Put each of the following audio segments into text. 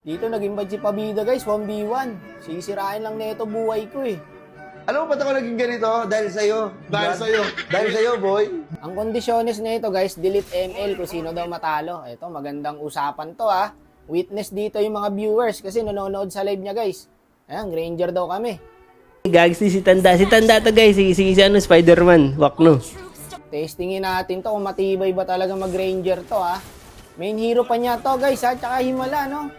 Dito naging bad si Pabida guys, 1v1. Sisirain lang nito buhay ko eh. Alam mo ba't ako naging ganito? Dahil sa'yo. Dahil sa'yo. Dahil sa'yo, boy. Ang kondisyones nito guys, delete ML kung sino daw matalo. Ito, magandang usapan to ah. Witness dito yung mga viewers kasi nanonood sa live niya guys. Ayan, Granger daw kami. Gags si Tanda. Si Tanda to guys. Si ano, Spider-Man. Wakno. Testingin natin to kung matibay ba talaga mag-Granger to ah. Main hero pa niya to guys ha, tsaka himala no.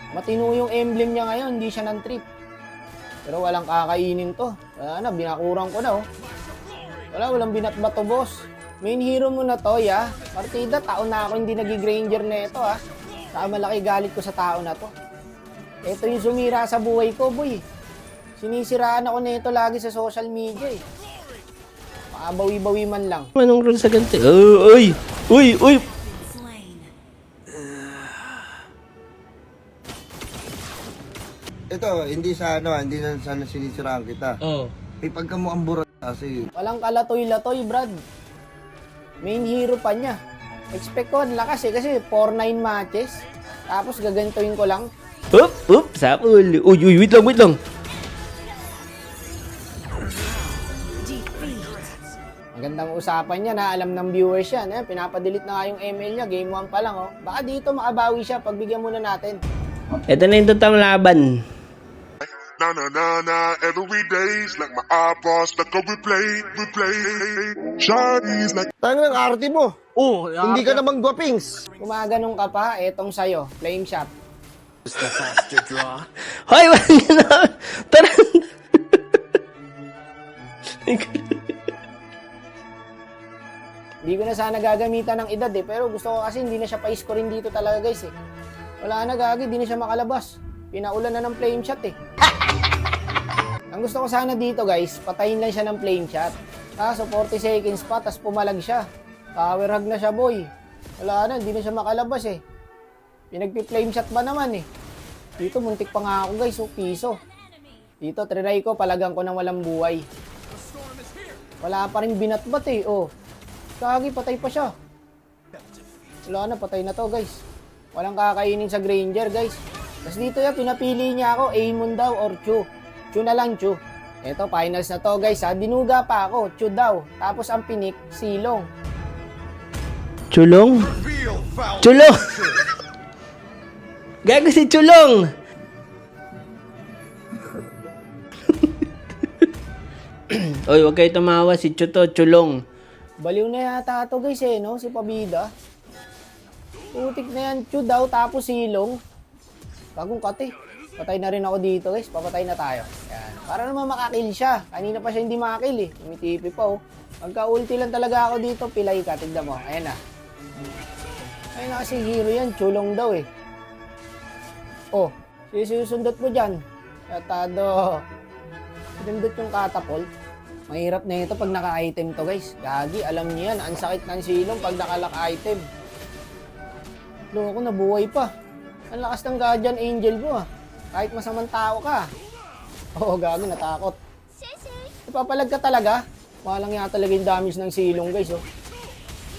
Matino yung emblem niya ngayon, hindi siya ng trip. Pero walang kakainin to. Wala na, binakurang ko na oh. Walang binatbat to boss. Main hero mo na to ya. Partida, taon na ako hindi nag-Granger na ito ha. Saka malaki galit ko sa tao na to. Ito yung sumira sa buhay ko boy. Sinisiraan ako nito lagi sa social media eh. Makabawi-bawi man lang. Anong role sa ganito? Uy! Uy! Uy! Ito, hindi na sana sinisiraan kita. Oh. Eh, pagka mo ang burat kasi. Walang kalatoy-latoy, Brad. Main hero pa niya. Expect ko, ang lakas eh, kasi 4-9 matches. Tapos gagantuin ko lang. Up! Up! Sapul! Uy! Uy! Wait lang! Magandang usapan niya na alam ng viewers yan. Eh, pinapadelete na nga yung ML niya, game 1 pa lang oh. Baka dito makabawi siya, pagbigyan muna natin. Ito na yung totoong laban. Na na na na, every day's like my eyeballs stuck on replay. Shawty's like Tangan ng arte mo. Oh, Hindi ka naman gwapings. Kumaganong ka pa, etong sayo, flame shot. Hoy! Wag na! Tara! Hindi ko na sana gagamitan ng edad eh, pero gusto ko kasi hindi na siya pa-scorein dito talaga guys eh. Wala na gagi, hindi na siya makalabas. Pinaulan na ng flame shot eh. Ang gusto ko sana dito guys, patayin lang siya ng flame shot. So 40 seconds pa, tas pumalag siya. Power hug na siya boy. Wala na, hindi na siya makalabas eh. Pinagpi-flame shot ba naman eh. Dito muntik pa nga ako guys, piso. Dito trinay ko, palagang ko ng walang buhay. Wala pa rin binatbat eh, oh. Kagi, patay pa siya. Wala na, patay na to guys. Walang kakainin sa Granger guys. Tapos dito yan, pinapili niya ako, Aemon daw or Chu. Chu na lang, Chu. Eto, finals na to guys ha. Dinuga pa ako, Chu daw. Tapos ang pinik, Silong. Chulong? Chulong! Gago si Chulong! Oy, wag kayo tumawa. Si Chuto, Chulong. Baliw na yata to guys eh, no? Si Pabida. Putik na yan, Chu daw, tapos Silong. Bagong kate. Patay na rin ako dito guys, papatay na tayo. Yan. Para naman makakill siya. Kanina pa siya hindi makakill eh. Umitipi pa oh. Magka-ulti lang talaga ako dito, pilay ka. Tignan mo, ayan na. Ayun na kasi hero yan, Chulong daw eh. Oh, susundot mo dyan. Katado. Sinundot yung catapult. Mahirap na ito pag naka-item to guys. Gagi, alam niyo yan. Ang sakit ng Silong pag naka-lock-item. Loko, nabuhay pa. Ang lakas ng Guardian Angel mo ah. Kahit masamang tao ka. Oo, gagi, natakot. Ipapalag ka talaga. Walang nga talaga yung damage ng Silong guys oh.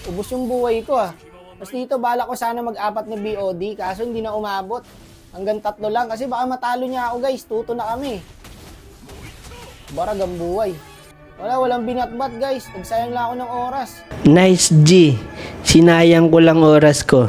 Ubus yung buhay ko ah. Tapos dito, bala ko sana mag-apat na BOD. Kaso hindi na umabot. Hanggang 3 lang. Kasi baka matalo niya ako guys. 2 na kami. Barag ang buhay. Walang binatbat guys. Nagsayang lang ako ng oras. Nice G. Sinayang ko lang oras ko.